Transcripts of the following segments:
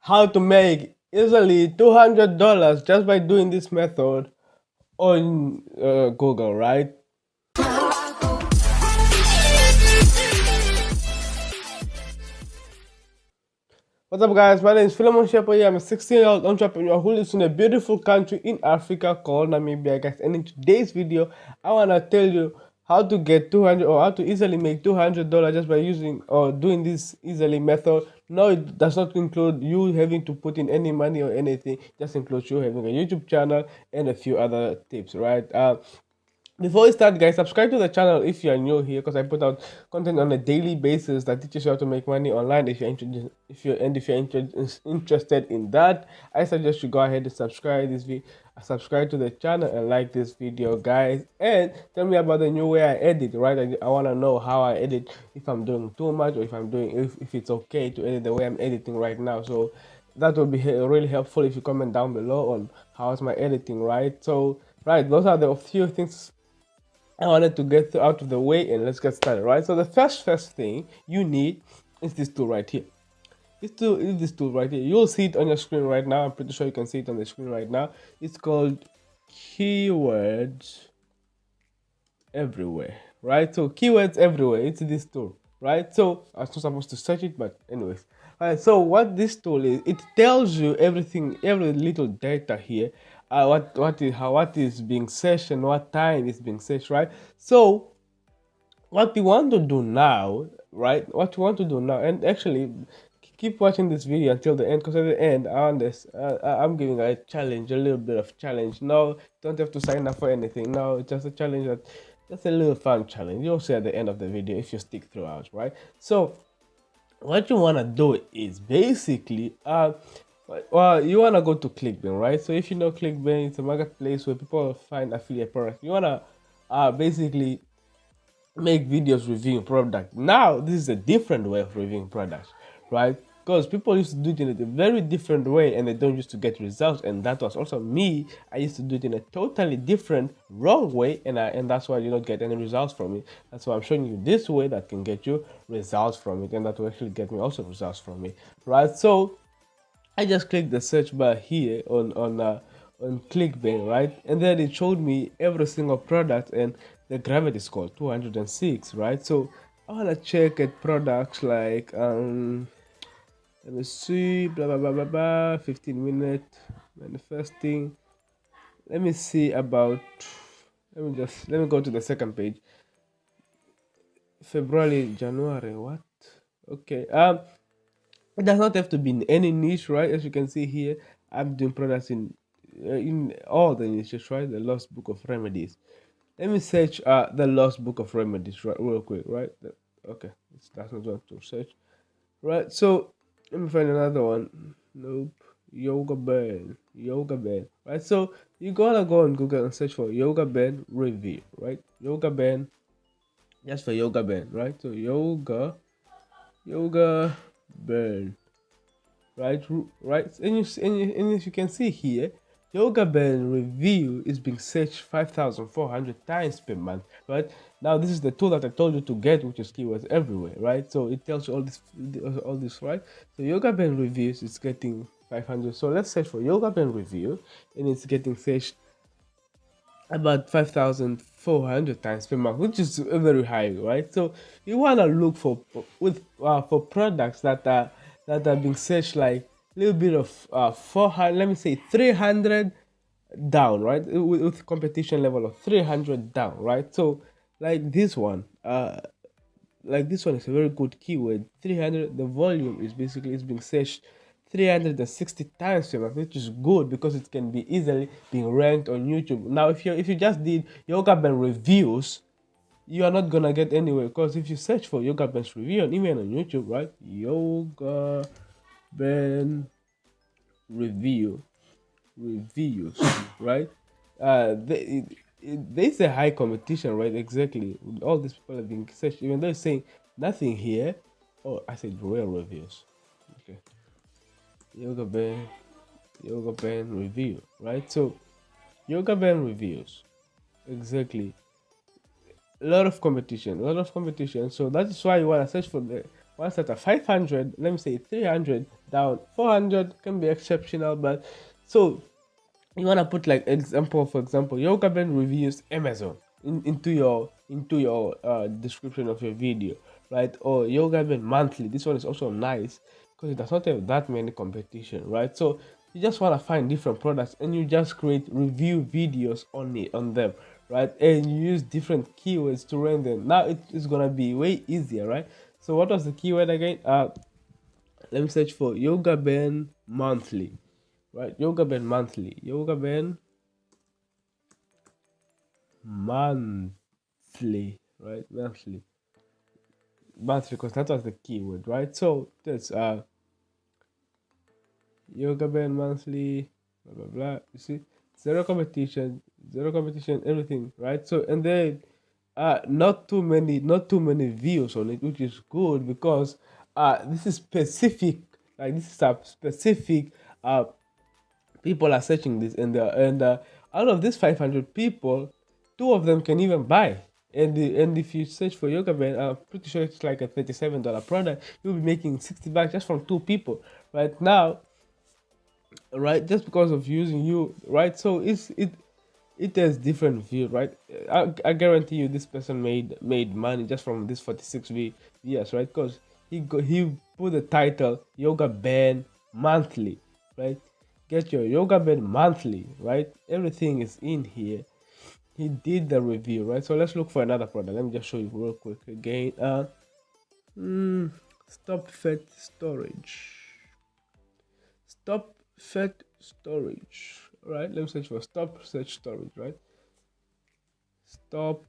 how to make easily $200 just by doing this method on Google, right? What's up, guys? My name is Philemon Shepherd. I'm a 16-year-old entrepreneur who lives in a beautiful country in Africa called Namibia, guys. And in today's video, I wanna tell you how to get 200 or how to easily make $200 just by using or doing this easily method. No, it does not include you having to put in any money or anything. It just includes you having a YouTube channel and a few other tips, right? Before we start, guys, subscribe to the channel if you are new here, because I put out content on a daily basis that teaches you how to make money online. If you're interested in that, I suggest you go ahead and subscribe to the channel and like this video, guys. And tell me about the new way I edit, right? I want to know how I edit, if I'm doing too much, or if it's okay to edit the way I'm editing right now. So that would be really helpful if you comment down below on how's my editing, right? So right, those are the few things I wanted to get out of the way, and let's get started, right? So the first thing you need is this tool right here. This tool right here. You'll see it on your screen right now. I'm pretty sure you can see it on the screen right now. It's called Keywords Everywhere, right? So Keywords Everywhere, it's this tool, right? So I was not supposed to search it, but anyways. Alright, so what this tool is, it tells you everything, every little data here, what is being searched and what time is being searched, right? So what we want to do now, right? What we want to do now, and actually keep watching this video until the end, because at the end I'm giving a challenge, a little bit of challenge. No, don't have to sign up for anything. No, it's just a challenge, that just a little fun challenge. You'll see at the end of the video if you stick throughout, right? So what you want to do is basically well, you want to go to Clickbank, right? So if you know Clickbank, it's a marketplace where people find affiliate products. You want to basically make videos reviewing product. Now this is a different way of reviewing products, right? Because people used to do it in a very different way and they don't used to get results, and that was also me. I used to do it in a totally different wrong way, and that's why you don't get any results from it. That's why I'm showing you this way that can get you results from it, and that will actually get me also results from it, right? So I just clicked the search bar here on Clickbank, right? And then it showed me every single product and the gravity score 206, right? So I wanna check at products like let me see, blah blah blah blah blah, 15-minute manifesting. Let me see about, let me go to the second page. February, January, what? Okay, it does not have to be in any niche, right? As you can see here, I'm doing products in all the niches, right? The Lost Book of Remedies. Let me search the Lost Book of Remedies right, real quick, right? Okay, that's not what to search, right? So let me find another one. Nope. Yoga band, right? So you gotta go on Google and search for yoga band review, right? Yoga band, just for yoga band, right? So yoga band, right, and as you can see here, yoga band review is being searched 5,400 times per month, right? Now this is the tool that I told you to get, which is Keywords Everywhere, right? So it tells you all this, right? So yoga band reviews is getting 500. So let's search for yoga band review, and it's getting searched about 5,400 times per month, which is very high, right? So you want to look for for products that are being searched like a little bit of 400, let me say 300 down, right? With competition level of 300 down, right? So like this one, is a very good keyword. 300, the volume is basically, it's being searched 360 times per month, which is good because it can be easily being ranked on YouTube. Now if you just did yoga band reviews, you are not gonna get anywhere, because if you search for yoga band's review and even on YouTube, right? Yoga band reviews, right? There's a high competition, right? Exactly. All these people have been searched, even though it's saying nothing here. Oh, I said real reviews. Okay. Yoga band review, right? So yoga band reviews, exactly. A lot of competition. So that is why you want to search for Once at a 500, let me say 300 down, 400 can be exceptional. But so you want to put like example, for example, yoga band reviews Amazon into your description of your video, right? Or yoga band monthly. This one is also nice because it does not have that many competition, right? So you just want to find different products and you just create review videos on them, right? And you use different keywords to rank them. Now it's gonna be way easier, right? So what was the keyword again? Let me search for yoga band monthly, right? Yoga band monthly, yoga band monthly, right? Monthly, because that was the keyword, right? So that's yoga band monthly, blah blah blah. You see, zero competition, everything, right? So and then not too many views on it, which is good because this is specific, like this is a specific people are searching this, and out of these 500 people, two of them can even buy. And if you search for yoga band, I'm pretty sure it's like a $37 product. You'll be making 60 bucks just from two people right now, right? Just because of using you, right? So it has different view, right? I guarantee you, this person made money just from this 46 years, right? Because he put the title yoga band monthly, right? Get your yoga band monthly, right? Everything is in here. He did the review, right? So let's look for another product. Let me just show you real quick again. Stop fat storage. Stop fat storage. Right? Let me search for stop fat storage, right? Stop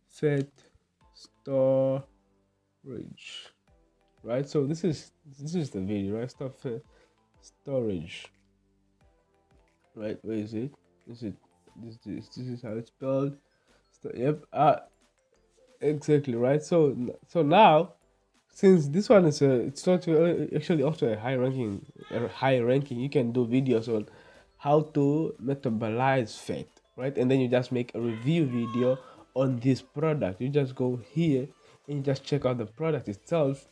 fat storage. Right? So this is the video, right? Stop fat storage. Right? Where is it? Is it this is how it's spelled? Yep. Exactly, right? So now, since this one is it's not actually also a high ranking, you can do videos on how to metabolize fat, right? And then you just make a review video on this product. You just go here and you just check out the product itself,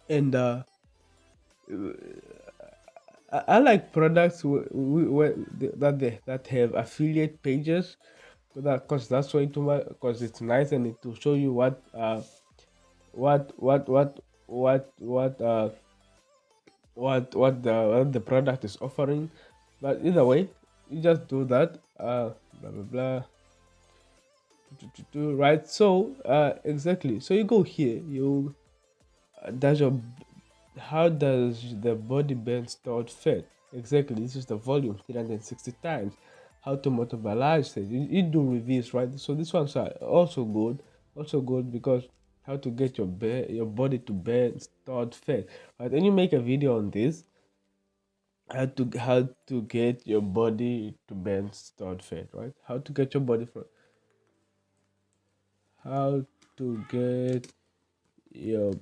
and I like products that have affiliate pages, because that's way too much, because it's nice and it will show you what what what what what what the product is offering. But either way, you just do that, blah blah blah, right? So exactly, so you go here, you does your how does the body burn stored fat? Exactly, this is the volume 360 times. How to metabolize it? You do reviews, right? So this one's also good because how to get your body to burn stored fat, right? And you make a video on this, how to get your body to burn stored fat, right? How to get your body from how to get your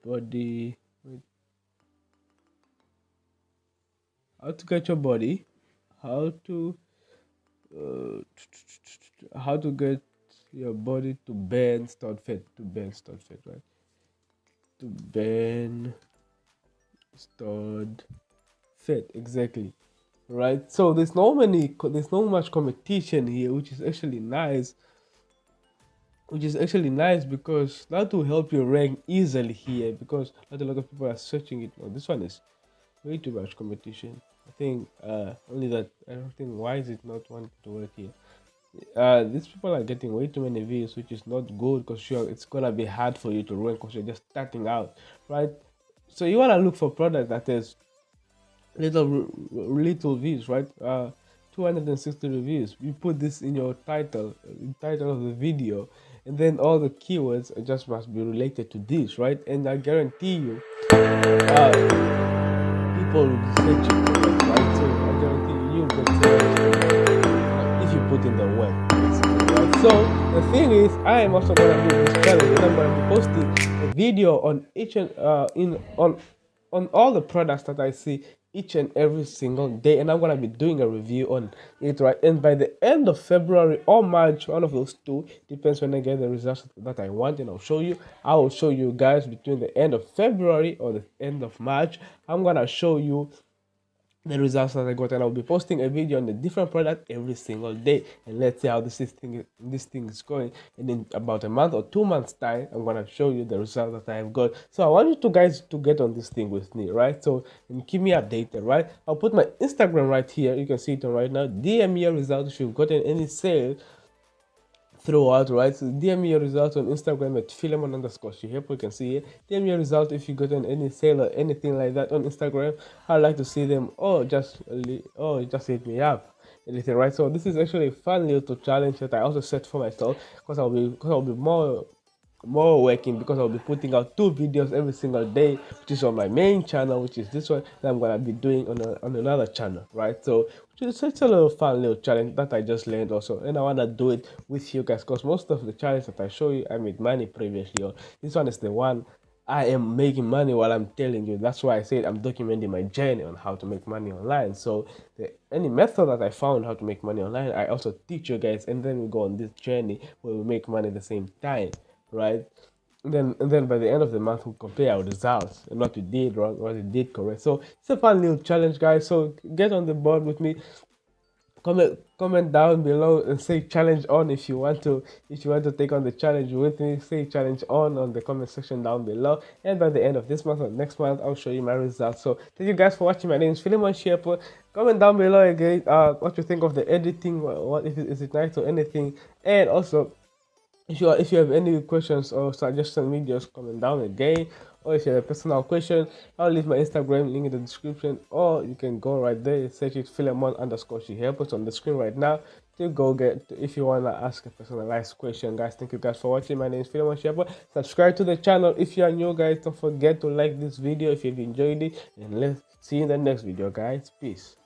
body how to get your body how to uh, how to get your body to burn stored fat, right? To burn stored fat, exactly, right? So there's no much competition here, which is actually nice, because that will help you rank easily here, because not a lot of people are searching it. Now this one is way too much competition. I think only that I don't think why is it not wanting to work here. These people are getting way too many views, which is not good, because sure it's gonna be hard for you to rank because you're just starting out, right? So you wanna look for product that has little views, right? 260 reviews. You put this in your title of the video, and then all the keywords just must be related to this, right? And I guarantee you, people will be searching for it, right? So I guarantee you'll get searched if you put in the word, basically, right? So the thing is, I am also gonna do this challenge, and I'm gonna be posting a video on each and on all the products that I see each and every single day, and I'm gonna be doing a review on it, right? And by the end of February or March, one of those two, depends when I get the results that I want, and I'll show you. I will show you guys between the end of February or the end of March. I'm gonna show you the results that I got, and I'll be posting a video on the different product every single day. And let's see how this thing is going. And in about a month or 2 months time, I'm gonna show you the results that I have got. So I want you to guys to get on this thing with me, right? So and keep me updated, right? I'll put my Instagram right here. You can see it on right now. DM me your results if you've gotten any sale throughout, right? So DM me your results on Instagram at Philemon_Shihepo. You can see here. DM me your result if you gotten any sale or anything like that on Instagram. I'd like to see them. Just hit me up. Anything, right? So this is actually a fun little challenge that I also set for myself because I'll be more working, because I'll be putting out 2 videos every single day, which is on my main channel, which is this one that I'm gonna be doing on another channel, right? So it's a little fun little challenge that I just learned also, and I wanna do it with you guys because most of the challenges that I show you I made money previously on. This one is the one I am making money while I'm telling you. That's why I said I'm documenting my journey on how to make money online. So any method that I found how to make money online, I also teach you guys, and then we go on this journey where we make money at the same time, right? And then by the end of the month we compare our results and what we did wrong, what we did correct. So it's a fun little challenge, guys. So get on the board with me. Comment down below and say challenge on if you want to, take on the challenge with me. Say challenge on the comment section down below, and by the end of this month or next month I'll show you my results. So thank you guys for watching. My name is Philemon Shihepo. Comment down below again what you think of the editing, what is it nice or anything. And also, if you have any questions or suggestion videos, comment down again. Or if you have a personal question, I'll leave my Instagram link in the description, or you can go right there, search it Philemon_Shihepo. It's on the screen right now. To go get, if you wanna ask a personalized question, guys. Thank you guys for watching. My name is Philemon Shihepo. Subscribe to the channel if you are new, guys. Don't forget to like this video if you've enjoyed it, and let's see you in the next video, guys. Peace.